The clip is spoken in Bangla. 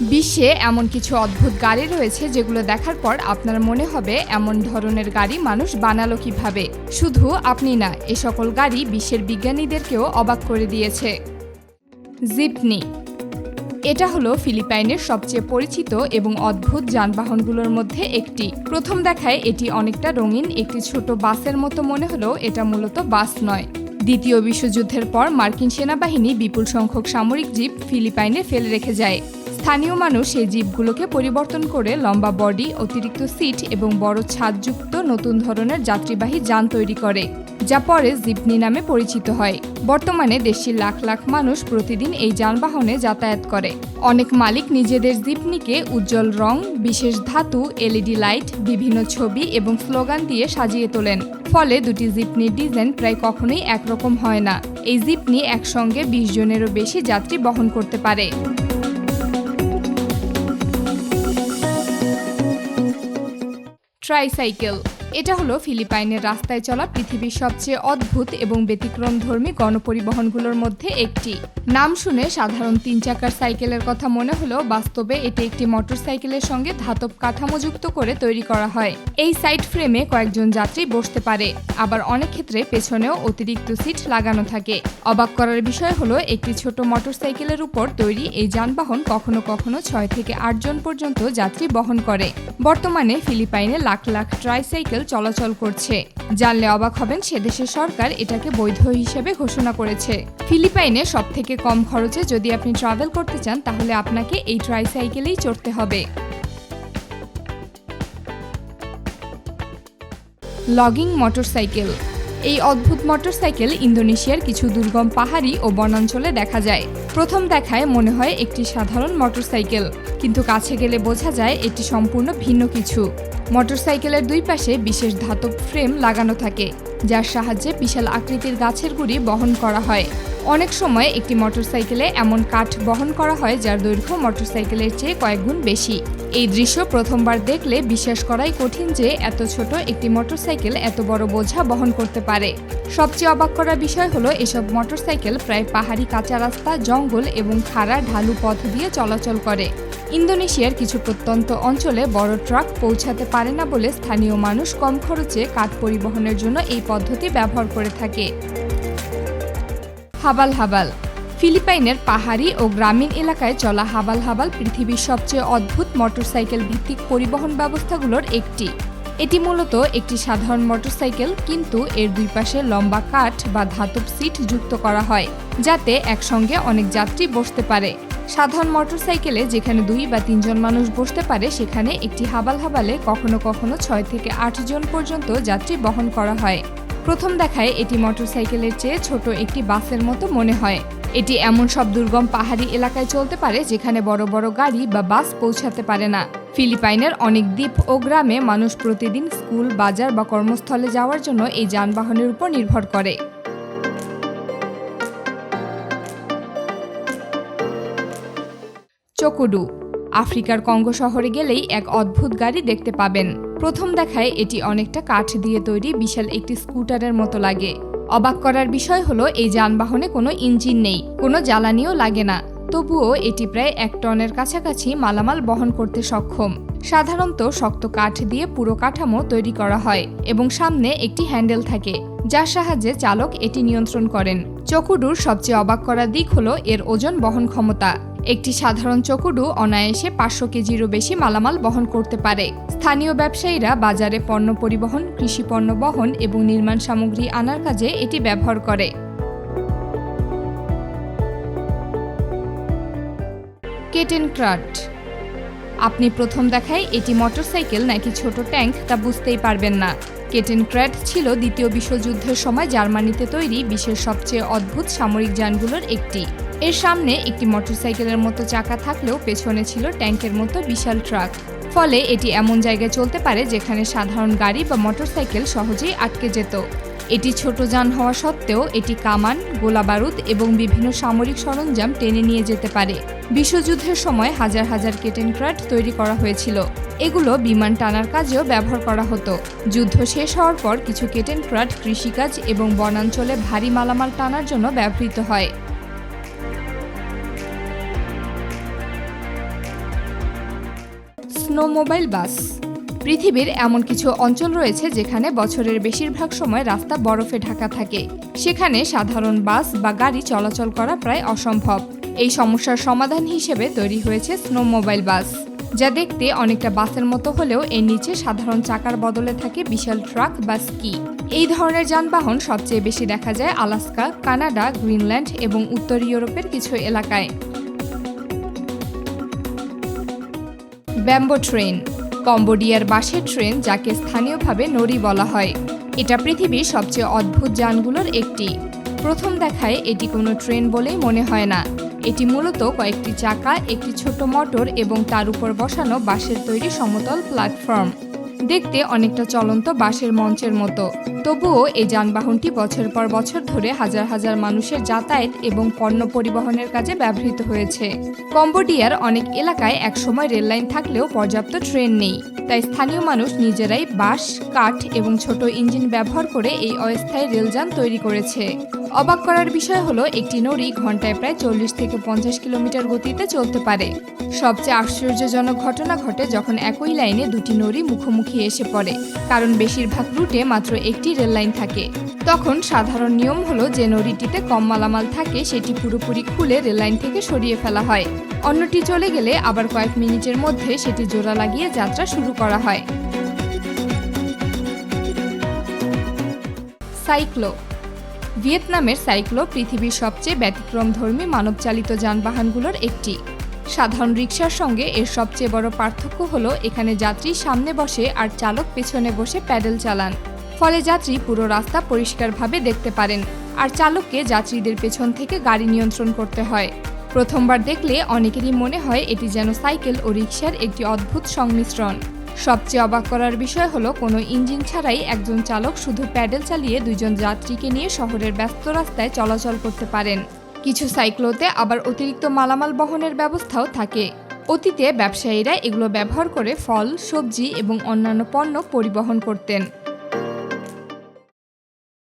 বিশ্বে এমন কিছু অদ্ভুত গাড়ি রয়েছে যেগুলো দেখার পর আপনার মনে হবে এমন ধরনের গাড়ি মানুষ বানালো কিভাবে। শুধু আপনি না, এ সকল গাড়ি বিশ্বের বিজ্ঞানীদেরকেও অবাক করে দিয়েছে। জিপনি। এটা হলো ফিলিপাইনের সবচেয়ে পরিচিত এবং অদ্ভুত যানবাহনগুলোর মধ্যে একটি। প্রথম দেখায় এটি অনেকটা রঙিন একটি ছোট বাসের মতো মনে হলেও এটা মূলত বাস নয়। দ্বিতীয় বিশ্বযুদ্ধের পর মার্কিন সেনাবাহিনী বিপুল সংখ্যক সামরিক জিপ ফিলিপাইনে ফেলে রেখে যায়। স্থানীয় মানুষ এই জিপগুলোকে পরিবর্তন করে লম্বা বডি, অতিরিক্ত সিট এবং বড় ছাদযুক্ত নতুন ধরনের যাত্রীবাহী যান তৈরি করে, যা পরে জিপনি নামে পরিচিত হয়। বর্তমানে দেশটির লাখ লাখ মানুষ প্রতিদিন এই যানবাহনে যাতায়াত করে। অনেক মালিক নিজেদের জিপনিকে উজ্জ্বল রং, বিশেষ ধাতু, এলইডি লাইট, বিভিন্ন ছবি এবং স্লোগান দিয়ে সাজিয়ে তোলেন। ফলে দুটি জিপনির ডিজাইন প্রায় কখনোই একরকম হয় না। এই জিপনি একসঙ্গে 20 জনেরও বেশি যাত্রী বহন করতে পারে। ট্রাইসাইকেল। এটা হলো ফিলিপাইনের রাস্তায় চলা পৃথিবীর সবচেয়ে অদ্ভুত এবং ব্যতিক্রমধর্মী গণপরিবহনগুলোর মধ্যে একটি। নাম শুনে সাধারণ 3 চাকার সাইকেলের কথা মনে হলেও বাস্তবে এটি একটি মোটরসাইকেলের সঙ্গে ধাতব কাঠামো যুক্ত করে তৈরি করা হয়। এই সাইড ফ্রেমে কয়েকজন যাত্রী বসতে পারে, আবার অনেক ক্ষেত্রে পেছনেও অতিরিক্ত সিট লাগানো থাকে। অবাক করার বিষয় হলো একটি ছোট মোটরসাইকেলের উপর তৈরি এই যানবাহন কখনো কখনো 6 থেকে 8 জন পর্যন্ত যাত্রী বহন করে। বর্তমানে ফিলিপাইনে লাখ লাখ ট্রাইসাইকেল চলাচল করছে। জানলে অবাক হবেন, সেদেশের সরকার এটাকে বৈধ হিসেবে ঘোষণা করেছে। ফিলিপাইনে সবথেকে কম খরচে যদি আপনি ট্রাভেল করতে চান তাহলে আপনাকে এই ট্রাইসাইকেলেই চড়তে হবে। Logging motorcycle. এই অদ্ভুত মোটরসাইকেল ইন্দোনেশিয়ার কিছু দুর্গম পাহাড়ি ও বনাঞ্চলে দেখা যায়। প্রথম দেখায় মনে হয় একটি সাধারণ মোটরসাইকেল, কিন্তু কাছে গেলে বোঝা যায় এটি সম্পূর্ণ ভিন্ন কিছু। মোটরসাইকেলের দুই পাশে বিশেষ ধাতব ফ্রেম লাগানো থাকে, যার সাহায্যে বিশাল আকৃতির গাছের গুঁড়ি বহন করা হয়। অনেক সময় একটি মোটরসাইকেলে এমন কাঠ বহন করা হয় যার দৈর্ঘ্য মোটরসাইকেলের চেয়ে কয়েক গুণ বেশি। এই দৃশ্য প্রথমবার দেখলে বিশ্বাস করাই কঠিন যে এত ছোট একটি মোটরসাইকেল এত বড় বোঝা বহন করতে পারে। সবচেয়ে অবাক করার বিষয় হলো এসব মোটরসাইকেল প্রায় পাহাড়ি কাঁচা রাস্তা, জঙ্গল এবং খাড়া ঢালু পথ দিয়ে চলাচল করে। ইন্দোনেশিয়ার কিছু প্রত্যন্ত অঞ্চলে বড় ট্রাক পৌঁছাতে পারে না বলে স্থানীয় মানুষ কম খরচে কাঠ পরিবহনের জন্য এই পদ্ধতি ব্যবহার করে থাকে। হাবাল হাবাল। ফিলিপাইনের পাহাড়ি ও গ্রামীণ এলাকায় চলা হাবাল হাবাল পৃথিবীর সবচেয়ে অদ্ভুত মোটরসাইকেল ভিত্তিক পরিবহন ব্যবস্থাগুলোর একটি। এটি মূলত একটি সাধারণ মোটরসাইকেল, কিন্তু এর দুই পাশে লম্বা কাঠ বা ধাতব সিট যুক্ত করা হয়, যাতে একসঙ্গে অনেক যাত্রী বসতে পারে। সাধারণ মোটরসাইকেলে যেখানে 2 বা 3 জন মানুষ বসতে পারে, সেখানে একটি হাবাল হাবালে কখনো কখনো 6 থেকে 8 জন পর্যন্ত যাত্রী বহন করা হয়। প্রথম দেখায় এটি মোটরসাইকেলের চেয়ে ছোট একটি বাসের মতো মনে হয়। এটি এমন সব দুর্গম পাহাড়ি এলাকায় চলতে পারে যেখানে বড় বড় গাড়ি বা বাস পৌঁছাতে পারে না। ফিলিপাইনের অনেক দ্বীপ ও গ্রামে মানুষ প্রতিদিন স্কুল, বাজার বা কর্মস্থলে যাওয়ার জন্য এই যানবাহনের উপর নির্ভর করে। চকুডু। আফ্রিকার কঙ্গো শহরে গেলেই এক অদ্ভুত গাড়ি দেখতে পাবেন। প্রথম দেখায় এটি অনেকটা কাঠ দিয়ে তৈরি বিশাল একটি স্কুটারের মতো লাগে। অবাক করার বিষয় হলো এই যানবাহনে কোনো ইঞ্জিন নেই, কোনো জ্বালানিও লাগে না। তবুও এটি প্রায় 1 টনের কাছাকাছি মালামাল বহন করতে সক্ষম। সাধারণত শক্ত কাঠ দিয়ে পুরো কাঠামো তৈরি করা হয় এবং সামনে একটি হ্যান্ডেল থাকে, যার সাহায্যে চালক এটি নিয়ন্ত্রণ করেন। চকুডুর সবচেয়ে অবাক করার দিক হলো এর ওজন বহন ক্ষমতা। একটি সাধারণ চকুডু অনায়াসে 500 কেজিরও বেশি মালামাল বহন করতে পারে। স্থানীয় ব্যবসায়ীরা বাজারে পণ্য পরিবহন, কৃষি পণ্য বহন এবং নির্মাণ সামগ্রী আনার কাজে এটি ব্যবহার করে। কেটেন ক্রাট। আপনি প্রথম দেখায় এটি মোটরসাইকেল নাকি ছোট ট্যাঙ্ক তা বুঝতেই পারবেন না। কেটেন ক্র্যাট ছিল দ্বিতীয় বিশ্বযুদ্ধের সময় জার্মানিতে তৈরি বিশ্বের সবচেয়ে অদ্ভুত সামরিক যানগুলোর একটি। এর সামনে একটি মোটরসাইকেলের মতো চাকা থাকলেও পেছনে ছিল ট্যাঙ্কের মতো বিশাল ট্রাক। ফলে এটি এমন জায়গায় চলতে পারে যেখানে সাধারণ গাড়ি বা মোটরসাইকেল সহজেই আটকে যেত। এটি ছোট যান হওয়া সত্ত্বেও এটি কামান, গোলাবারুদ এবং বিভিন্ন সামরিক সরঞ্জাম টেনে নিয়ে যেতে পারে। বিশ্বযুদ্ধের সময় হাজার হাজার কেটেন ক্র্যাট তৈরি করা হয়েছিল। এগুলো বিমান টানার কাজেও ব্যবহার করা হতো। যুদ্ধ শেষ হওয়ার পর কিছু কেটেন ক্র্যাট কৃষিকাজ এবং বনাঞ্চলে ভারী মালামাল টানার জন্য ব্যবহৃত হয়। স্নোমোবাইল বাস। পৃথিবীর এমন কিছু অঞ্চল রয়েছে যেখানে বছরের বেশিরভাগ সময় রাস্তা বরফে ঢাকা থাকে। সেখানে সাধারণ বাস বা গাড়ি চলাচল করা প্রায় অসম্ভব। এই সমস্যার সমাধান হিসেবে তৈরি হয়েছে স্নোমোবাইল বাস, যা দেখতে অনেকটা বাসের মতো হলেও এর নিচে সাধারণ চাকার বদলে থাকে বিশাল ট্রাক বা স্কি। এই ধরনের যানবাহন সবচেয়ে বেশি দেখা যায় আলাস্কা, কানাডা, গ্রিনল্যান্ড এবং উত্তর ইউরোপের কিছু এলাকায়। ব্যাম্বো ট্রেন, কম্বোডিয়ার বাঁশের ট্রেন, যাকে স্থানীয়ভাবে নরি বলা হয়। এটা পৃথিবীর সবচেয়ে অদ্ভুত যানগুলোর একটি। প্রথম দেখায় এটি কোনো ট্রেন বলেই মনে হয় না। এটি মূলত কয়েকটি চাকা, একটি ছোট মোটর এবং তার উপর বসানো বাঁশের তৈরি সমতল প্ল্যাটফর্ম। দেখতে অনেকটা চলন্ত বাঁশের মঞ্চের মতো। তবুও এই যানবাহনটি বছর পর বছর ধরে হাজার হাজার মানুষের যাতায়াত এবং পণ্য পরিবহনের কাজে ব্যবহৃত হয়েছে। কম্বোডিয়ার অনেক এলাকায় একসময় রেললাইন থাকলেও পর্যাপ্ত ট্রেন নেই, তাই স্থানীয় মানুষ নিজেরাই বাঁশ, কাঠ এবং ছোট ইঞ্জিন ব্যবহার করে এই অস্থায়ী রেলযান তৈরি করেছে। অবাক করার বিষয় হলো একটি নড়ি ঘন্টায় প্রায় 40 থেকে 50 কিলোমিটার গতিতে চলতে পারে। সবচেয়ে আশ্চর্যজনক ঘটনা ঘটে যখন একই লাইনে দুটি নড়ি মুখোমুখি এসে পড়ে, কারণ বেশিরভাগ রুটে মাত্র একটি রেল লাইন থাকে। তখন সাধারণ নিয়ম হলো যে নড়িটিতে কম মালামাল থাকে সেটি পুরোপুরি খুলে রেললাইন থেকে সরিয়ে ফেলা হয়। অন্যটি চলে গেলে আবার কয়েক মিনিটের মধ্যে সেটি জোড়া লাগিয়ে যাত্রা শুরু করা হয়। সাইক্লো। ভিয়েতনামের সাইক্লো পৃথিবীর সবচেয়ে ব্যতিক্রমধর্মী মানবচালিত যানবাহনগুলোর একটি। সাধারণ রিকশার সঙ্গে এর সবচেয়ে বড় পার্থক্য হলো এখানে যাত্রী সামনে বসে আর চালক পেছনে বসে প্যাডেল চালান। ফলে যাত্রী পুরো রাস্তা পরিষ্কারভাবে দেখতে পারেন, আর চালককে যাত্রীদের পেছন থেকে গাড়ি নিয়ন্ত্রণ করতে হয়। প্রথমবার দেখলে অনেকেরই মনে হয় এটি যেন সাইকেল ও রিকশার একটি অদ্ভুত সংমিশ্রণ। সবচেয়ে অবাক করার বিষয় হলো কোনো ইঞ্জিন ছাড়াই একজন চালক শুধু প্যাডেল চালিয়ে দুজন যাত্রীকে নিয়ে শহরের ব্যস্ত রাস্তায় চলাচল করতে পারেন। কিছু সাইক্লোতে আবার অতিরিক্ত মালামাল বহনের ব্যবস্থাও থাকে। অতীতে ব্যবসায়ীরা এগুলো ব্যবহার করে ফল, সবজি এবং অন্যান্য পণ্য পরিবহন করতেন।